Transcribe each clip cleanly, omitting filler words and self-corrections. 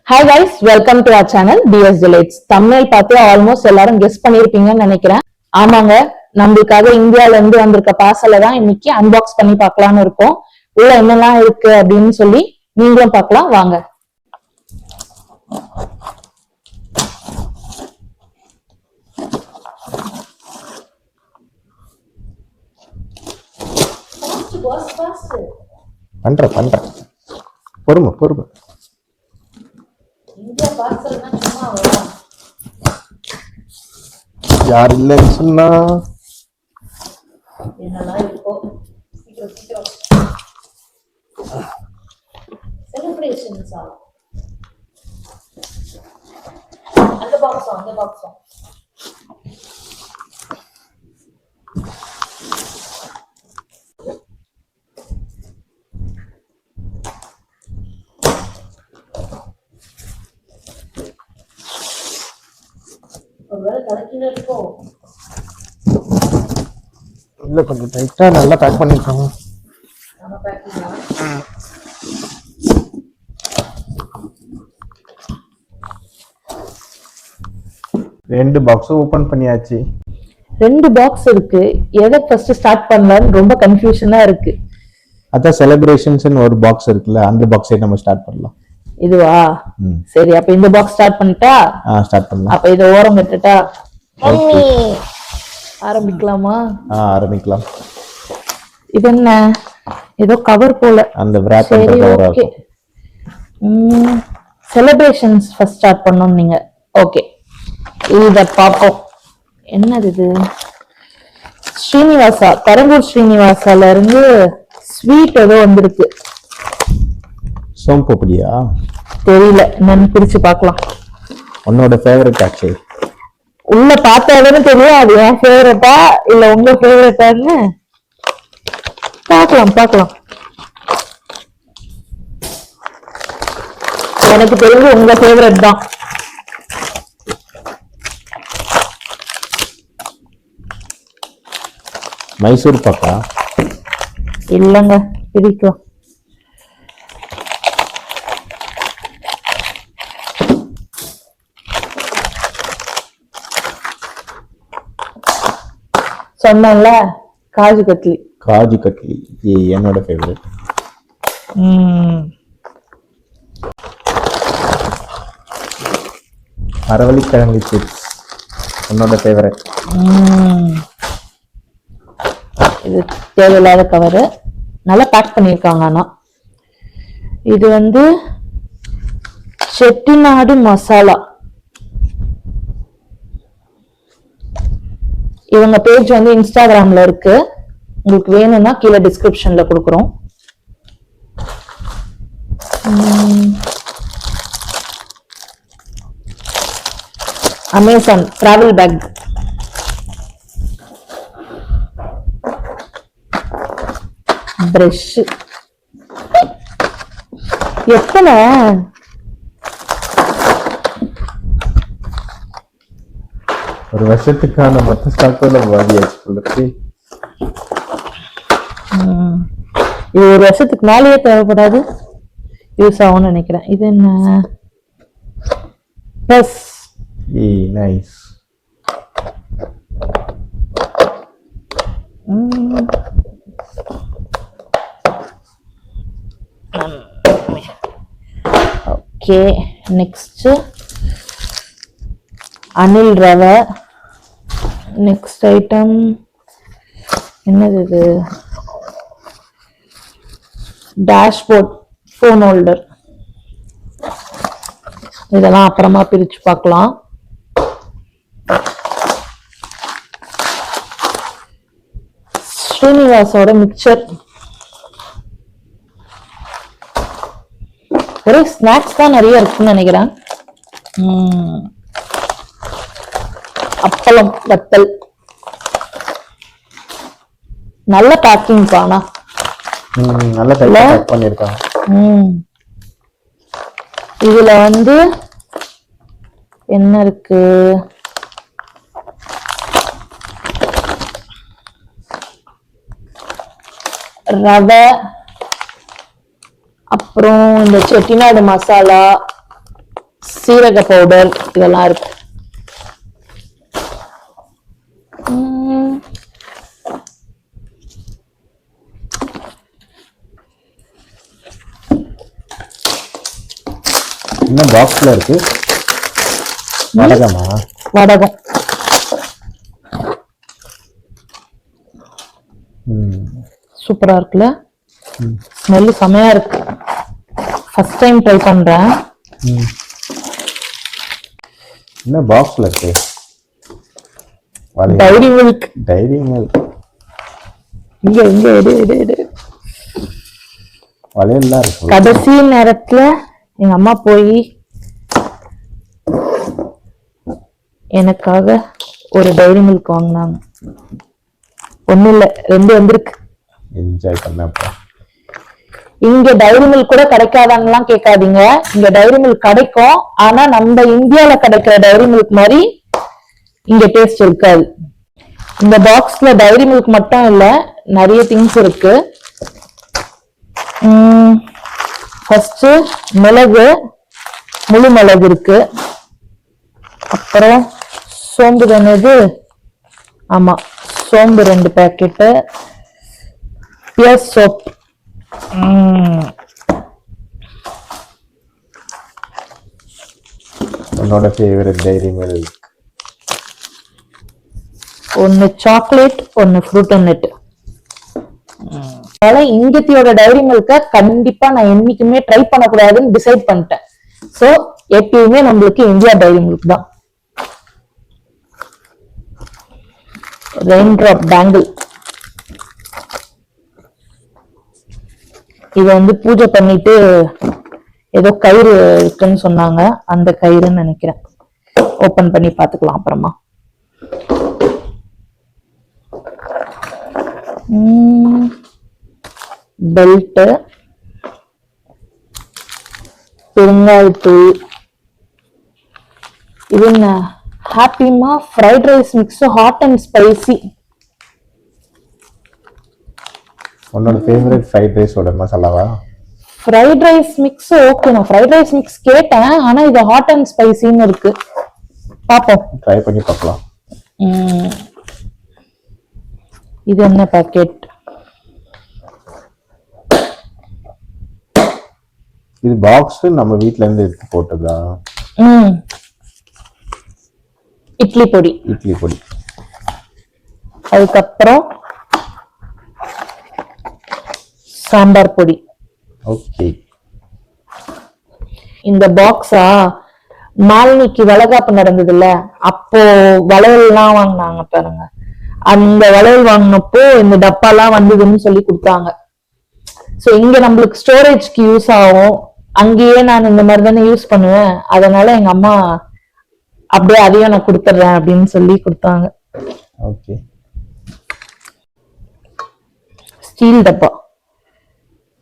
Hi guys, welcome to our channel DS Delights. Thumbnail பார்த்து almost எல்லாரும் guess பண்ணிருப்பீங்கன்னு நினைக்கிறேன். ஆமாங்க, நம்மளுக்காக இந்தியால இருந்து வந்திருக்க பார்சலை தான் இன்னைக்கு அன்பாக்ஸ் பண்ணி பார்க்கலாம்னு இருக்கோம். உள்ள என்னெல்லாம் இருக்கு அப்படின்னு சொல்லி நீங்களும் பார்க்கலாம் வாங்க. பண்றேன் பொறுமை யார் இல்லைன்னு சொன்னா இல்ல கொஞ்சம் டைட்டா நல்லா பேக் பண்ணிருக்காங்க. ரெண்டு பாக்ஸ் ஓபன் பண்ணியாச்சு. ரெண்டு பாக்ஸ் இருக்கு. எதை ஃபர்ஸ்ட் ஸ்டார்ட் பண்ணலாம்னு ரொம்ப கன்ஃபியூஷனா இருக்கு. அதான் செலிப்ரேஷன்ஸ்னு ஒரு பாக்ஸ் இருக்குல்ல, அந்த பாக்ஸை நம்ம ஸ்டார்ட் பண்ணலாம். இதுவா? சரி, அப்ப இந்த பாக்ஸ் ஸ்டார்ட் பண்ணிட்டா? ஸ்டார்ட் பண்ணலாம். அப்ப இத ஓரம் கட்டட்டா? ஆரம்பிக்கலாமா? ஆரம்பிக்கலாம். இது என்ன? ஏதோ கவர் போல. அந்த wrap பண்ற கவரா இருக்கு. செலிப்ரேஷன்ஸ் ஃபர்ஸ்ட் ஸ்டார்ட் பண்ணனும் நீங்க. ஓகே. இத பாப்போம். என்னது இது? ஸ்ரீனிவாசா, கரம்பூர் ஸ்ரீனிவாசால இருந்து ஸ்வீட் ஏதோ வந்திருக்கு. சோம்புடியா? தெரியல, நான் பிரிச்சு பார்க்கலாம். உன்னோட ஃபேவரட் ஆக்சுவலி. உள்ள பார்த்தாதானே தெரியும் அது என் ஃபேவரட்டா இல்ல உங்க ஃபேவரட்டான்னு. பார்க்கலாம். எனக்கு தெரிஞ்சு உங்க ஃபேவரட் தான். மைசூர் பாக்கா? இல்லங்க, பிடிக்கும். சொன்னல காஜு கட்லி என்னோட ஃபேவரட். மரவள்ளிக்கிழங்கு சிப்ஸ் என்னோட ஃபேவரட். இது தேவையில்லாத கவரு, நல்லா பேக் பண்ணியிருக்காங்க. ஆனா இது வந்து செட்டிநாடு மசாலா. இவங்க பேஜ் வந்து இன்ஸ்டாகிராம்ல இருக்கு, உங்களுக்கு வேணும்னா கீழே டிஸ்கிரிப்ஷன்ல கொடுக்குறோம். Amazon travel back. பிரஷ் எத்தனை? ஒரு வருஷத்துக்கான மொத்த ஸ்டாக்ல வாங்கியாச்சு. இது ஒரு வருஷத்துக்கு மேலேயே தேவைப்படாது, யூஸ் ஆகும்னு நினைக்கிறேன். இது என்ன? Yes, nice. Okay, next Anil ரவை. நெக்ஸ்ட் ஐட்டம் என்னது? இது டேஷ்போர்ட் ஃபோன் ஹோல்டர். இதெல்லாம் அப்புறமா பிரிச்சு பார்க்கலாம். ஸ்ரீனிவாசோட மிக்சர். ஒரே ஸ்நாக்ஸ் தான் நிறைய இருக்குன்னு நினைக்கிறேன். அப்பளம், வத்தல். நல்ல பேக்கிங் பானா, நல்ல பேக் பண்ணிருக்காங்க. இதுல வந்து என்ன இருக்கு? ரவை, அப்புறம் இந்த செட்டிநாடு மசாலா, சீரக பவுடர் இதெல்லாம் இருக்கு. என்ன பாக்ஸ்ல இருக்கு? வடகமா? வடகம். சூப்பரா இருக்குல்ல? ஸ்மெல் செமையா இருக்கு. ஃபர்ஸ்ட் டைம் ட்ரை பண்றேன். என்ன பாக்ஸ்ல இருக்கு? Dairy Milk. Dairy Milk. இங்க இங்க எடு வளையல்லாம் இருக்கு. கடைசி நேரத்துல எங்க அம்மா போய் எனக்காக ஒரு டைரி மில்க் வாங்கினாங்க. ஒண்ணு இல்ல 2 வந்திருக்கு. என்ஜாய் பண்ணப்பா. இங்க டைரி மில்க் கூட கிடைக்காதான்னுலாம் கேட்காதீங்க. இங்க டைரி மில்க் கிடைக்கும். ஆனா நம்ம இந்தியால கிடைக்கிற டைரி மில்க் மாதிரி இங்க டேஸ்ட் இருக்காது. இந்த பாக்ஸ்ல டைரி மில்க் மட்டும் இல்ல, நிறைய திங்ஸ் இருக்கு. ஃபர்ஸ்ட் மிளகு, முழு மிளகு இருக்கு. அப்புறம் சோம்பு தானது, ஆமா சோம்பு 2 பேக்கெட்டு, பியர்ஸ் சோப், என்னோட ஃபேவரட் டைரி மில்க். ஒன்னு சாக்லேட், ஒன்னு ஃப்ரூட் நட். அதனால இங்கத்தியோட டைரி மில்க கண்டிப்பா நான் என்னைக்குமே ட்ரை பண்ணக்கூடாதுன்னு டிசைட் பண்ணிட்டேன். சோ எப்பயுமே நம்மளுக்கு இந்தியா டைரி மில்க் தான். Rain drop bangle. இத வந்து பூஜை பண்ணிட்டு ஏதோ கயிறு இருக்குன்னு சொன்னாங்க, அந்த கயிறுன்னு நினைக்கிறேன். ஓபன் பண்ணி பாத்துக்கலாம் அப்புறமா. பெல்ட், பெருங்காயத்தூள். இது என்ன? ஹாப்பிமா fried rice mix hot and spicy. உன்னோட ஃபேவரட் ஃப்ரைட் ரைஸோட மசாலாவா? ஃப்ரைட் ரைஸ் மிக்ஸ் ஓகே, நான் ஃப்ரைட் ரைஸ் மிக்ஸ் கேட்டேன். ஆனா இது ஹாட் அண்ட் ஸ்பைசின்னு இருக்கு. பாப்போம், ட்ரை பண்ணி பார்க்கலாம். இது என்ன பாக்கெட்? இது பாக்ஸ் நம்ம வீட்ல இருந்து எடுத்து போட்டதா? இட்லி பொடி. இட்லி பொடி. அதுக்கப்புறம் சாம்பார் பொடி. ஓகே. இந்த பாக்ஸா மாலினிக்கு வளகாப்பு நடந்ததுல, அப்போ வளையல் எல்லாம் வாங்கினாங்க பாருங்க. அந்த வளையல் வாங்கினப்போ இந்த டப்பாலாம் வந்ததுன்னு சொல்லி கொடுத்தாங்க. சோ இங்க நம்மளுக்கு ஸ்டோரேஜ்க்கு யூஸ் ஆகும். அங்கேயே நான் இந்த மாதிரி தானே யூஸ் பண்ணுவேன். அதனால எங்க அம்மா அப்படியே அதையும் நான் கொடுத்துட்றேன் அப்படின்னு சொல்லி கொடுத்தாங்க. ஓகே. ஸ்டீல் டப்பா.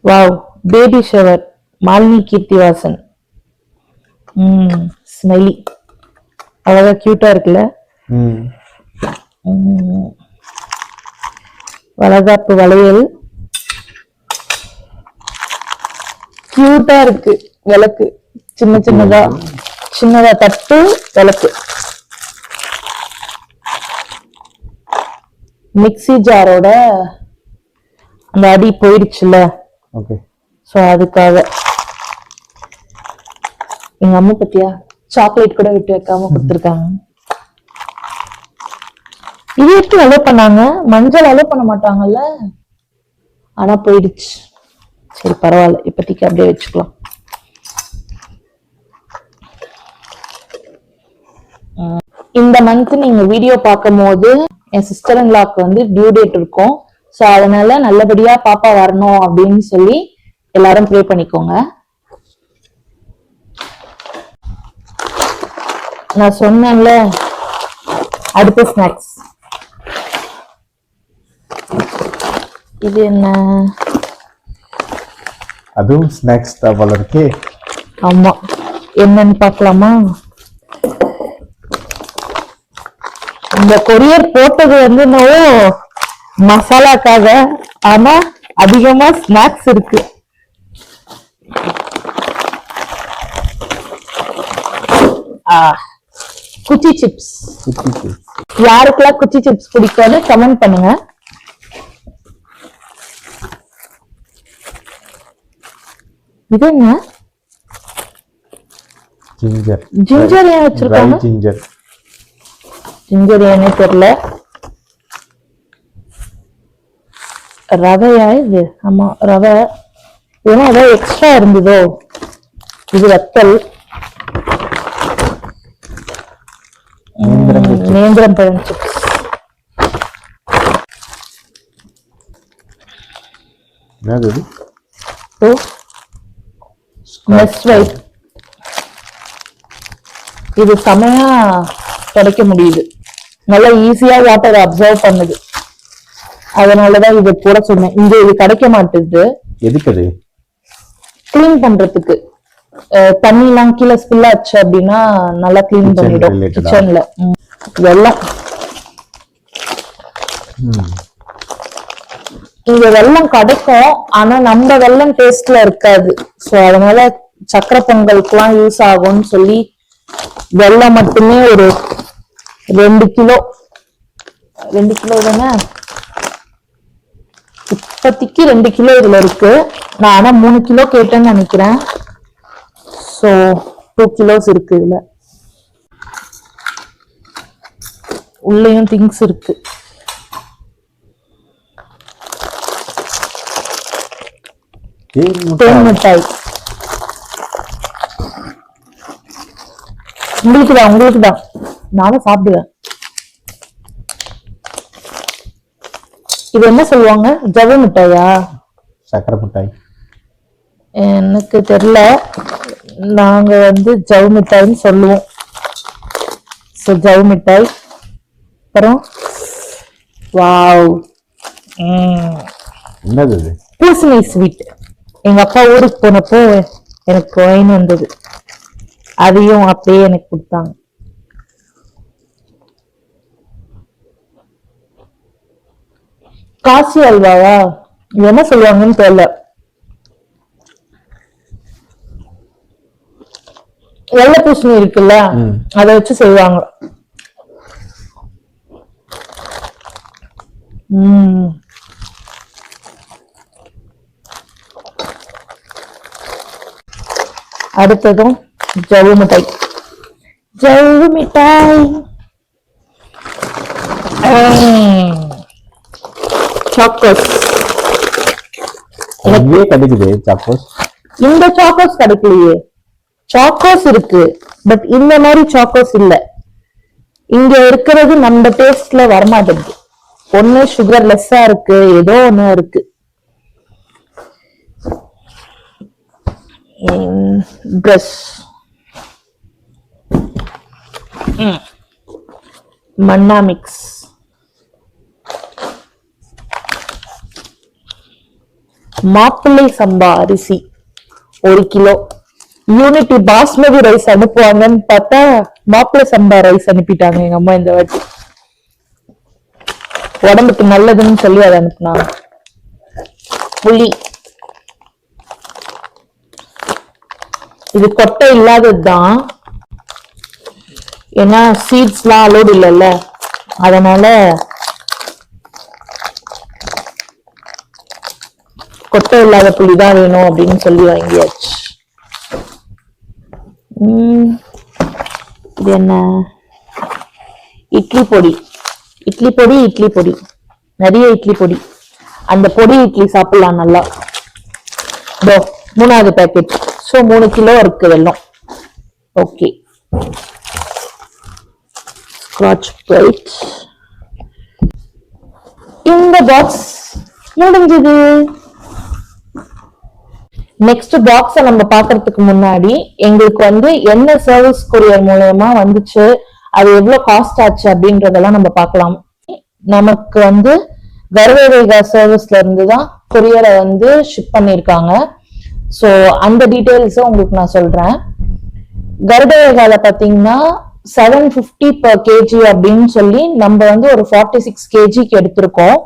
Wow, baby shower, Malini Keerthivasan. Smiley, அழகா கியூட்டா இருக்குல்ல? வளகாப்பு வளையல் கியூட்டா இருக்கு. விளக்கு சின்னதா தட்டு விளக்கு. மிக்ஸி ஜாரோட அந்த அடி போயிடுச்சுல, ஓகே. சோ அதுக்காக எங்க அம்மா பத்தியா சாக்லேட் கூட விட்டு வைக்காம கொடுத்துருக்காங்க. இது எப்படி அலோவ் பண்ணாங்க? மஞ்சள் அலோவ் பண்ண மாட்டாங்கல்ல, ஆனா போயிடுச்சு. சரி பரவாயில்ல, இப்போதைக்கு அப்படியே வச்சுக்கலாம். இந்த மந்த் நீங்க வீடியோ பார்க்கும் போது என் சிஸ்டர் இன் லாக்கு வந்து டியூ டேட் இருக்கும். சோ அதனால நல்லபடியா பாப்பா வரணும் அப்படின்னு சொல்லி எல்லாரும் ப்ரே பண்ணிக்கோங்க. நான் சொன்னேன்ல அடுத்த ஸ்நாக்ஸ். இது என்ன? அதுவும் ஸ்நாக்ஸ் தான் போல இருக்கே. ஆமா, என்னன்னு பார்க்கலாமா? இந்த கொரியர் போட்டது வந்து மசாலாக்காக, ஆனா அதிகமா ஸ்நாக்ஸ் இருக்கு. குச்சி சிப்ஸ். யாருக்கெல்லாம் குச்சி சிப்ஸ் பிடிக்காது கமெண்ட் பண்ணுங்க. இது என்ன? ஜிஞ்சர். ஜிஞ்சர் ஏன் வச்சிருக்காங்க? ஜிஞ்சர். ஜிஞ்சர் ஏன்னே தெரியல. ரவையா இது? ஆமா ரவை. ஏன்னா அதான் எக்ஸ்ட்ரா இருந்ததோ. இது வத்தல். நேந்திரம் பழம் சிப்ஸ். என்னது இது? நெஸ்வைட். இது செமையா கிடைக்க முடியுது. நல்லா ஈஸியா வாட்டர் அப்சர்வ் பண்ணுது. அதனாலதான் இது கூட சொன்னேன். இங்க இது கிடைக்க மாட்டேது. எதுக்கு அது? கிளீன் பண்றதுக்கு. தண்ணி எல்லாம் கீழே ஸ்பில் ஆச்சு அப்படின்னா நல்லா கிளீன் பண்ணிடும் கிச்சன்ல. வெல்லம். இங்க வெல்லம் கிடைக்கும், ஆனா நம்ம வெல்லம் டேஸ்ட்ல இருக்காது. சோ அதனால சக்கரை பொங்கலுக்கு எல்லாம் யூஸ் ஆகும்னு சொல்லி வெல்லம் மட்டுமே ஒரு 2 கிலோ தானே இப்போதைக்கு 2 கிலோ இதுல இருக்கு. நான் ஆனா 3 கிலோ கேட்டேன்னு நினைக்கிறேன். சோ 2 கிலோஸ் இருக்கு இதுல. உள்ளேயும் திங்ஸ் இருக்கு. தேன் மிட்டாய். உங்களுக்கு தான் நானும் சாப்பிடுவேன். இது என்ன சொல்லுவாங்க? ஜவ்வு மிட்டாயா? சக்கரை மிட்டாய். எனக்கு தெரியல. நாங்க ஜவ்வு மிட்டாய்ன்னு சொல்லுவோம். ஜவ்வு மிட்டாய். அப்புறம் வாவ், என்னது? பூசணி ஸ்வீட். எங்க அப்பா ஊருக்கு போனப்போ எனக்கு வாங்கி வந்தது. அதையும் அப்படியே எனக்கு கொடுத்தாங்க. காசி அல்வாவா? என்ன சொல்லுவாங்கன்னு தெரியல. வெள்ளை பூசணி இருக்குல்ல, அதை வச்சு செய்வாங்க. அடுத்ததும் ஜவ்வு மிட்டாய். ஜவ்வு மிட்டாய். சாக்கோஸ். கிடைக்குது சாக்கோஸ். இந்த சாக்கோஸ் கிடைக்கலையே. சாக்கோஸ் இருக்கு, பட் இந்த மாதிரி சாக்கோஸ் இல்ல. இங்க இருக்கிறது நம்ம டேஸ்ட்ல வரமாட்டேங்குது. ஒண்ணு சுகர் லெஸ்ஸா இருக்கு, ஏதோ ஒண்ணு இருக்கு. பிரஷ். மன்னா மிக்ஸ். மாப்பிள்ளை சம்பா அரிசி 1 கிலோ. யூனிட்டி பாஸ்மதி ரைஸ் அனுப்புவாங்கன்னு பார்த்தா மாப்பிள்ளை சம்பா ரைஸ் அனுப்பிட்டாங்க எங்க அம்மா இந்த வாட்டி. உடம்புக்கு நல்லதுன்னு சொல்லி அதை அனுப்புனாங்க. புளி. இது கொட்டை இல்லாததுதான், ஏன்னா சீட்ஸ் எல்லாம் அலோடு இல்லைல்ல, அதனால கொட்டை இல்லாத புளி தான் வேணும் அப்படின்னு சொல்லி வாங்கியாச்சு. இது என்ன? இட்லி பொடி. இட்லி பொடி, இட்லி பொடி, நிறைய இட்லி பொடி. அந்த பொடி இட்லி சாப்பிடலாம் நல்லா. 3வது பேக்கெட். ஸோ 3 கிலோ இருக்கு வெல்லம். ஓகே. Scotch Brite. இந்த பாக்ஸ் முடிஞ்சது. நெக்ஸ்ட் பாக்ஸ நம்ம பாக்குறதுக்கு முன்னாடி எங்களுக்கு என்ன சர்வீஸ் கொரியர் மூலமா வந்துச்சு, அது எவ்வளவு காஸ்ட் ஆச்சு அப்படின்றதெல்லாம் நம்ம பார்க்கலாம். நமக்கு கர்வேவேகா சர்வீஸ்ல இருந்துதான் கொரியரை ஷிப் பண்ணிருக்காங்க. சோ அந்த டீடைல்ஸ் உங்களுக்கு நான் சொல்றேன். கர்வேவேகால பாத்தீங்கன்னா 750 per kg அப்படின்னு சொல்லி நம்ம ஒரு 46 kgக்கு எடுத்திருக்கோம்.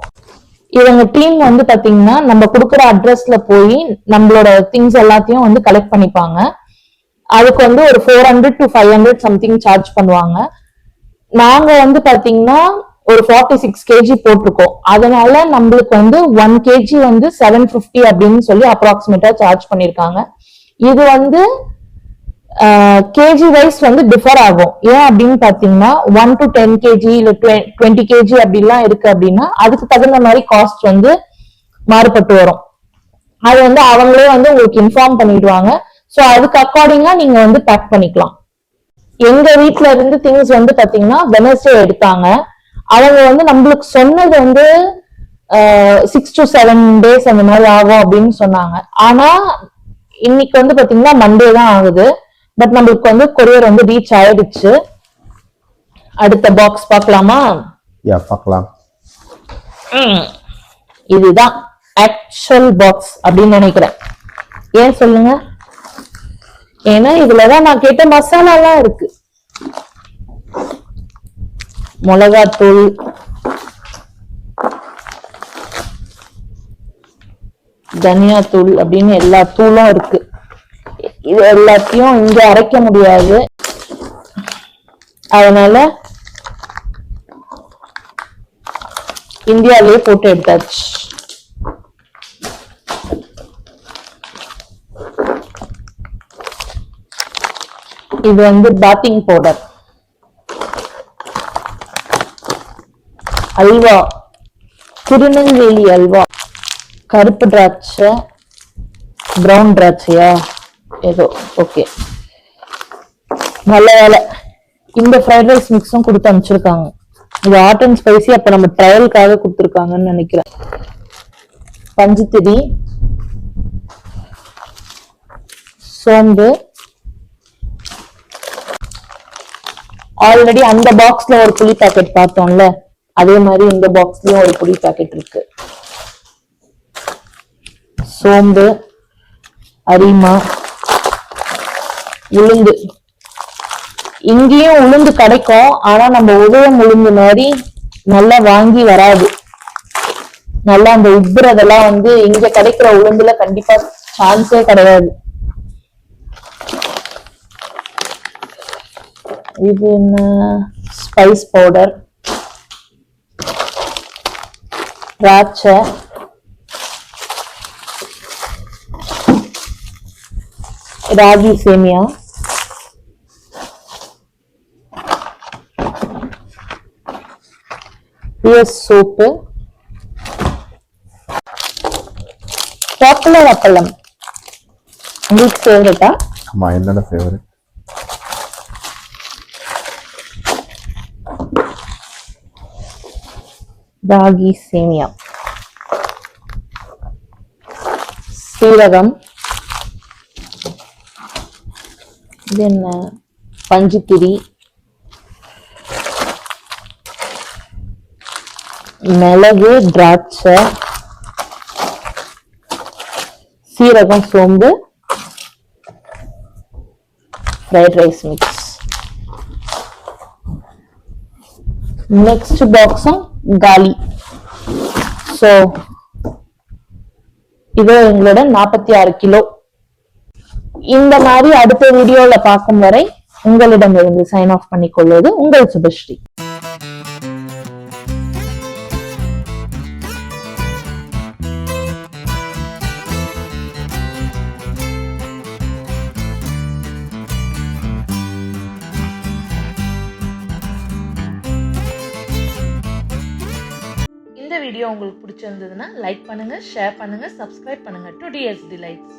இவங்க டீம் பாத்தீங்கன்னா நம்ம கொடுக்குற அட்ரஸ்ல போய் நம்மளோட திங்ஸ் எல்லாத்தையும் கலெக்ட் பண்ணிப்பாங்க. அதுக்கு வந்து ஒரு 400 to 500 சம்திங் சார்ஜ் பண்ணுவாங்க. நாங்க வந்து பாத்தீங்கன்னா ஒரு 46 kg போட்டிருக்கோம். அதனால நம்மளுக்கு வந்து 1 kg வந்து 750 அப்படின்னு சொல்லி அப்ராக்சிமேட்டா சார்ஜ் பண்ணிருக்காங்க. இது வந்து கேஜி வைஸ் வந்து டிஃபர் ஆகும். ஏன் அப்படின்னு பாத்தீங்கன்னா 1 to 10 kg இல்ல 20 kg அப்படிலாம் இருக்கு அப்படின்னா அதுக்கு தகுந்த மாதிரி காஸ்ட் வந்து மாறுபட்டு வரும். அது வந்து அவங்களே வந்து உங்களுக்கு இன்ஃபார்ம் பண்ணிடுவாங்க. ஸோ அதுக்கு அக்கார்டிங்கா நீங்க வந்து பேக் பண்ணிக்கலாம். எங்க வீட்ல இருந்து திங்ஸ் வந்து பாத்தீங்கன்னா வெனஸ்டே எடுத்தாங்க. அவங்க வந்து நம்மளுக்கு சொன்னது வந்து 6 to 7 days அந்த மாதிரி ஆகும் அப்படின்னு சொன்னாங்க. ஆனா இன்னைக்கு வந்து பாத்தீங்கன்னா மண்டே தான் ஆகுது. பட் நம்மளுக்கு வந்து கொரியர் வந்து ரீச் ஆயிடுச்சு. அடுத்த பாக்ஸ் பார்க்கலாமா? யா பார்க்கலாம். இதுதான் ஆக்சுவல் பாக்ஸ் அப்படின்னு நினைக்கிறேன். ஏன் சொல்லுங்க? ஏன்னா இதுலதான் நான் கேட்ட மசாலாலாம் இருக்கு. மிளகாத்தூள், தனியாத்தூள் அப்படின்னு எல்லா தூளும் இருக்கு. இது எல்லாத்தையும் இங்க அரைக்க முடியாது. அதனால இந்தியாவிலேயே போட்டு எடுத்தாச்சு. இது வந்து பேக்கிங் பவுடர், அல்வா, திருநெல்வேலி அல்வா, கருப்பு திராட்சை, பிரவுன் திராட்சையா ஏதோ ஓகே. நல்ல வேலை இந்த ஃப்ரைட் ரைஸ் மிக்ஸும் கொடுத்து அனுப்பிச்சிருக்காங்க. இது ஹாட் அண்ட் ஸ்பைசி அப்ப நம்ம ட்ரையலுக்காக கொடுத்துருக்காங்கன்னு நினைக்கிறேன். பஞ்சுத்திரி, சோம்பு, ஆல்ரெடி அந்த பாக்ஸ்ல ஒரு புளி பாக்கெட் பார்த்தோம்ல, அதே மாதிரி இந்த பாக்ஸ்லயும் ஒரு புளி பாக்கெட் இருக்கு. சோம்பு, அரிமா, உளுந்து. இங்கேயும் உளுந்து கிடைக்கும். ஆனா நம்ம உதயம் உளுந்து மாதிரி நல்லா வாங்கி வராது. நல்லா அந்த உப்புறதெல்லாம் வந்து இங்க கிடைக்கிற உளுந்துல கண்டிப்பா சான்ஸே கிடையாது. இது என்ன? ஸ்பைஸ் பவுடர், திராட்சை, ராகி சேமியா, சோப்பு, பாப்புலர் அப்பளம். உங்களுக்கு ஃபேவரட்டா? ஆமா, என்னோட ஃபேவரட். ராகி சேமியா, சீரகம், இது என்ன? பஞ்சுத்திரி, மிளகு, திராட்சை, சீரகம், சோம்பு, ஃப்ரைட் ரைஸ் மிக்ஸ். நெக்ஸ்ட் பாக்ஸும் காலி. ஸோ இது எங்களோட 46 கிலோ. இந்த மாதிரி அடுத்த வீடியோல பார்க்கும் வரை உங்களிடமிருந்து சைன் ஆஃப் பண்ணிக்கொள்வது உங்கள் சுபஸ்ரீ. இந்த வீடியோ உங்களுக்கு பிடிச்சிருந்ததுன்னா லைக் பண்ணுங்க, ஷேர் பண்ணுங்க, சப்ஸ்கிரைப் பண்ணுங்க டு டிஎஸ் டிலைட்ஸ்.